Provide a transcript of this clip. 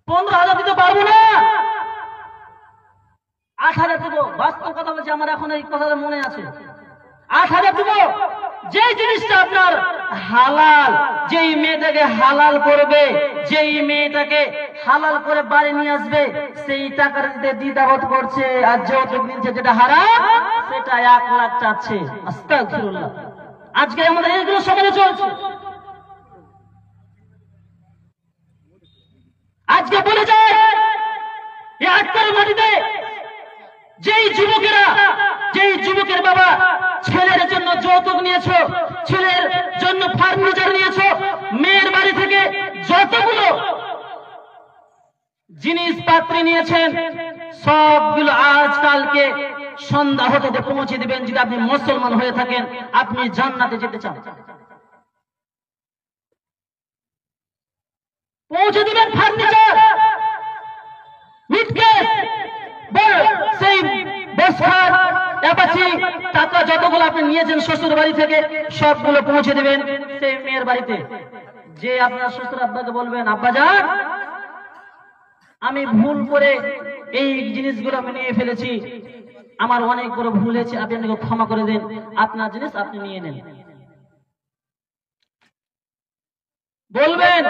15,000 দিতে পারবো না, 8,000 দেবো। বাস্তব কথা বলছি, আমার এখন এই কথাটা মনে আছে। 8,000 দেবো। যেই জিনিসটা আপনার হালাল, যেই মেয়েটাকে হালাল করবে, যেই মেয়েটাকে হালাল করে বাড়ি নিয়ে আসবে, সেই টাকার দিতে দ্বিধাবোধ করছে, আর যৌতুক নিচ্ছে যেটা হারাম সেটা 1 লাখ চাচ্ছে। আস্তাগফিরুল্লাহ। আজকে আমাদের এইগুলো সমাজে চলছে। আজকে বলে যায় এই আটকার মাটিতে যেই যুবকেরা, যেই যুবকের বাবা ছেলের জন্য যৌতুক নিয়েছো, ছেলের জন্য ফার্নিচার নিয়েছো, মেয়ের বাড়ি থেকে যতগুলো জিনিসপত্র নিয়েছেন সবগুলো আজকালকে সন্ধ্যা হতে পৌঁছে দিবেন। যদি আপনি মুসলমান হয়ে থাকেন, আপনি জান্নাতে যেতে চান, পৌঁছে দিবেন ফার্নিচার, মিটকেস, সেই বস্তার অ্যাপাচি টাকা যতগুলো আপনি নিয়েছেন শ্বশুর বাড়ি থেকে সবগুলো পৌঁছে দিবেন সেই মেয়ের বাড়িতে। যে আপনার শ্বশুর আব্বাকে বলবেন, আব্বাজান আমি ভুল করে এই জিনিসগুলো আমি নিয়ে ফেলেছি, আমার অনেক বড় ভুল হয়েছে, আপনি আমাকে ক্ষমা করে দেন, আপনার জিনিস আপনি নিয়ে নেন। বলবেন